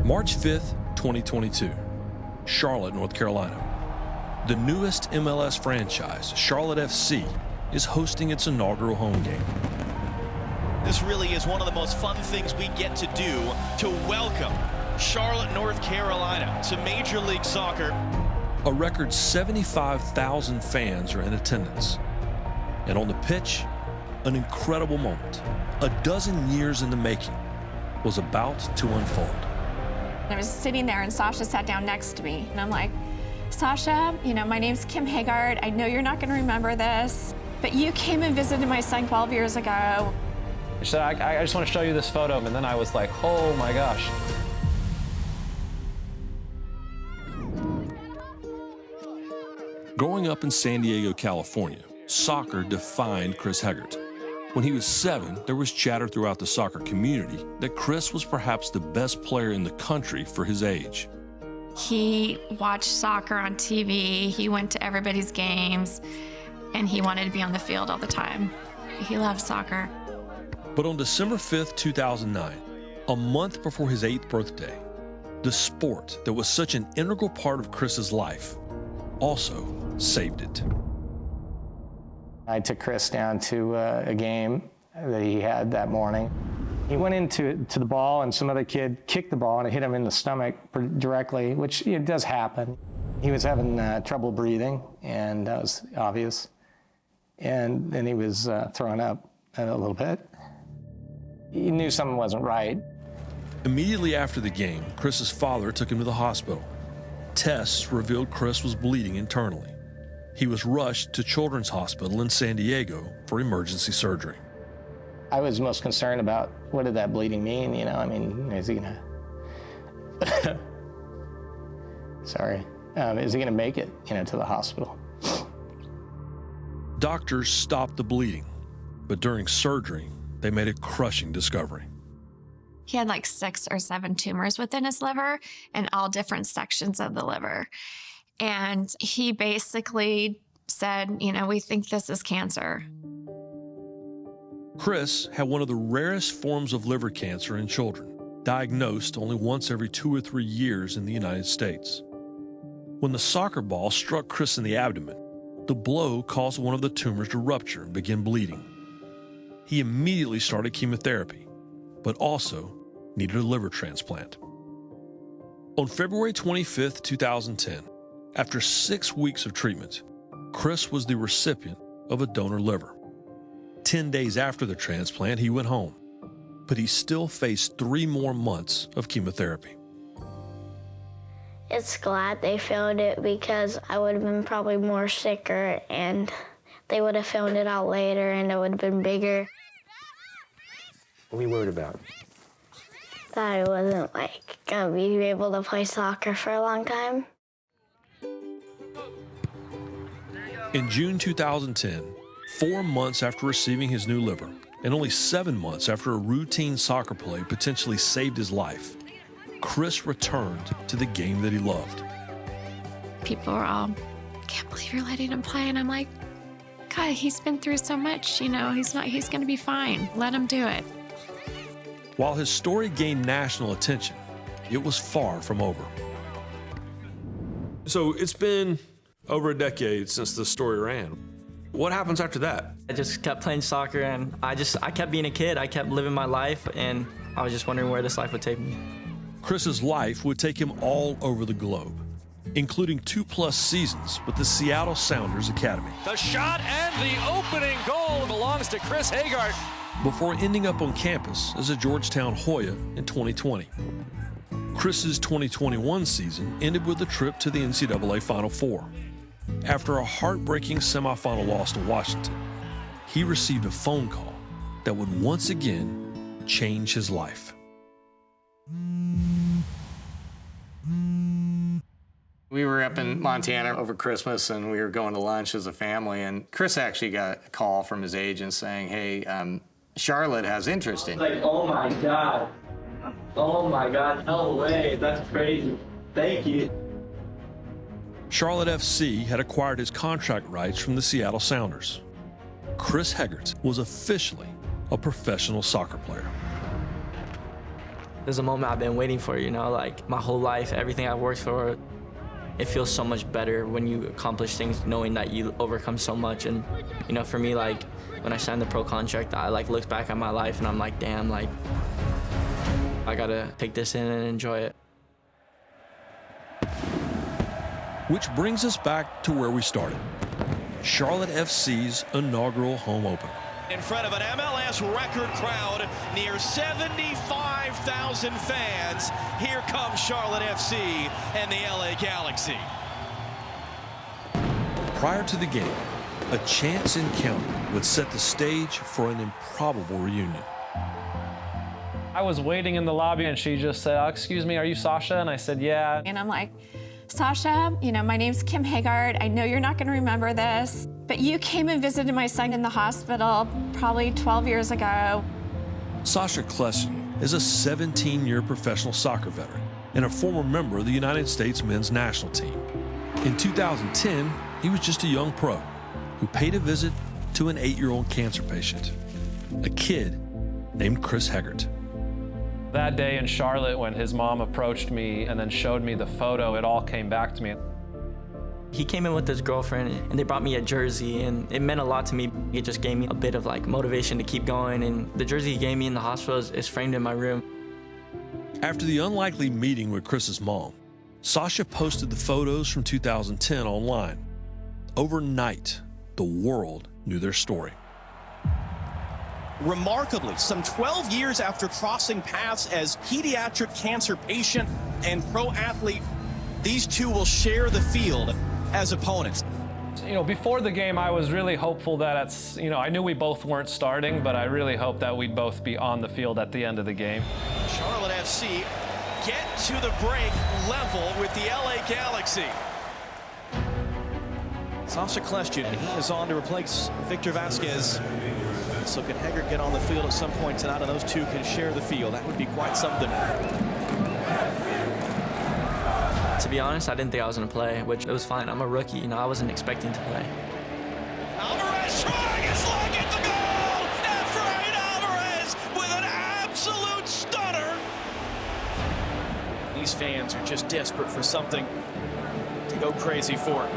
March 5th, 2022, Charlotte, North Carolina. The newest MLS franchise, Charlotte FC, is hosting its inaugural home game. This really is one of the most fun things we get to do, to welcome Charlotte, North Carolina to Major League Soccer. A record 75,000 fans are in attendance. And on the pitch, an incredible moment, a dozen years in the making, was about to unfold. I was sitting there and Sasha sat down next to me. And I'm like, Sasha, my name's Kim Haggard. I know you're not gonna remember this, but you came and visited my son 12 years ago. She said, I just want to show you this photo. And then I was like, oh my gosh. Growing up in San Diego, California, soccer defined Chris Haggard. When he was 7, there was chatter throughout the soccer community that Chris was perhaps the best player in the country for his age. He watched soccer on TV, he went to everybody's games, and he wanted to be on the field all the time. He loved soccer. But on December 5th, 2009, a month before his 8th birthday, the sport that was such an integral part of Chris's life also saved it. I took Chris down to a game that he had that morning. He went into the ball, and some other kid kicked the ball, and it hit him in the stomach directly, which it does happen. He was having trouble breathing, and that was obvious. And then he was throwing up a little bit. He knew something wasn't right. Immediately after the game, Chris's father took him to the hospital. Tests revealed Chris was bleeding internally. He was rushed to Children's Hospital in San Diego for emergency surgery. I was most concerned about what did that bleeding mean, is he gonna, is he gonna make it, to the hospital? Doctors stopped the bleeding, but during surgery, they made a crushing discovery. He had like 6 or 7 tumors within his liver and all different sections of the liver. And he basically said, we think this is cancer. Chris had one of the rarest forms of liver cancer in children, diagnosed only once every 2 or 3 years in the United States. When the soccer ball struck Chris in the abdomen, the blow caused one of the tumors to rupture and begin bleeding. He immediately started chemotherapy, but also needed a liver transplant. On February 25th, 2010, after 6 weeks of treatment, Chris was the recipient of a donor liver. 10 days after the transplant, he went home, but he still faced 3 more months of chemotherapy. It's glad they found it because I would have been probably more sicker and they would have found it out later and it would have been bigger. What are you worried about? That I wasn't gonna be able to play soccer for a long time. In June 2010, 4 months after receiving his new liver, and only 7 months after a routine soccer play potentially saved his life, Chris returned to the game that he loved. People were all, can't believe you're letting him play. And I'm like, God, he's been through so much, he's gonna be fine. Let him do it. While his story gained national attention, it was far from over. So it's been over a decade since the story ran. What happens after that? I just kept playing soccer and I kept being a kid. I kept living my life and I was just wondering where this life would take me. Chris's life would take him all over the globe, including 2+ seasons with the Seattle Sounders Academy. The shot and the opening goal belongs to Chris Haggard. Before ending up on campus as a Georgetown Hoya in 2020. Chris's 2021 season ended with a trip to the NCAA Final Four. After a heartbreaking semifinal loss to Washington, he received a phone call that would once again change his life. We were up in Montana over Christmas, and we were going to lunch as a family, and Chris actually got a call from his agent saying, hey, Charlotte has interest in you. Like, oh my God, no way, that's crazy. Thank you. Charlotte FC had acquired his contract rights from the Seattle Sounders. Chris Haggard was officially a professional soccer player. There's a moment I've been waiting for, you know, like my whole life, everything I've worked for. It feels so much better when you accomplish things knowing that you overcome so much. And, you know, for me, like, when I signed the pro contract, I, like, look back at my life and I'm like, damn, like, I gotta take this in and enjoy it. Which brings us back to where we started. Charlotte FC's inaugural home opener. In front of an MLS record crowd, near 75,000 fans, here comes Charlotte FC and the LA Galaxy. Prior to the game, a chance encounter would set the stage for an improbable reunion. I was waiting in the lobby and she just said, "Excuse me, are you Sasha?" And I said, "Yeah." And I'm like, "Sasha, you know, my name's Kim Haggard. I know you're not gonna remember this, but you came and visited my son in the hospital probably 12 years ago." Sasha Klesny is a 17-year professional soccer veteran and a former member of the United States men's national team. In 2010, he was just a young pro who paid a visit to an 8-year-old cancer patient, a kid named Chris Haggard. That day in Charlotte, when his mom approached me and then showed me the photo, it all came back to me. He came in with his girlfriend and they brought me a jersey and it meant a lot to me. It just gave me a bit of like motivation to keep going, and the jersey he gave me in the hospital is framed in my room. After the unlikely meeting with Chris's mom, Sasha posted the photos from 2010 online. Overnight, the world knew their story. Remarkably, some 12 years after crossing paths as pediatric cancer patient and pro athlete, these two will share the field as opponents. You know, before the game, I was really hopeful that I knew we both weren't starting, but I really hoped that we'd both be on the field at the end of the game. Charlotte FC get to the break level with the LA Galaxy. Sasha Klesny, and he is on to replace Victor Vasquez. So can Haggard get on the field at some point tonight, and those two can share the field? That would be quite something. To be honest, I didn't think I was gonna play, which it was fine. I'm a rookie, you know, I wasn't expecting to play. Alvarez trying his luck at the goal! Efrain Alvarez with an absolute stunner! These fans are just desperate for something to go crazy for.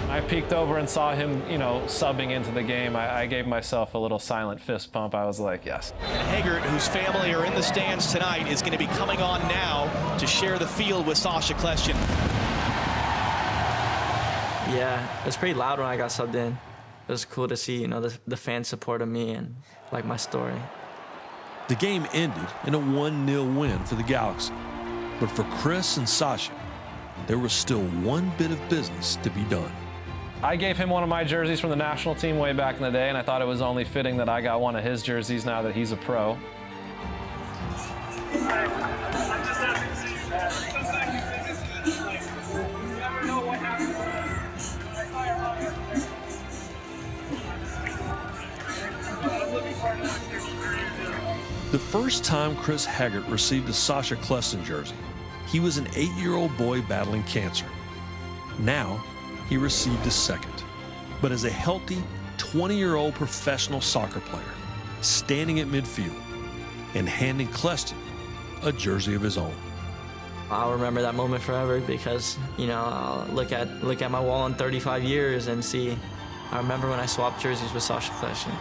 I peeked over and saw him, you know, subbing into the game. I gave myself a little silent fist pump. I was like, yes. And Haggard, whose family are in the stands tonight, is going to be coming on now to share the field with Sasha Klesny. Yeah, it was pretty loud when I got subbed in. It was cool to see, you know, the fans supporting me and like my story. The game ended in a 1-0 win for the Galaxy. But for Chris and Sasha, there was still one bit of business to be done. I gave him one of my jerseys from the national team way back in the day, and I thought it was only fitting that I got one of his jerseys now that he's a pro. The first time Chris Haggard received a Sasha Klesny jersey, he was an 8-year-old boy battling cancer. Now, he received his second, but as a healthy 20-year-old professional soccer player, standing at midfield and handing Klesny a jersey of his own. I'll remember that moment forever because, you know, I'll look at my wall in 35 years and see, I remember when I swapped jerseys with Sasha Klesny.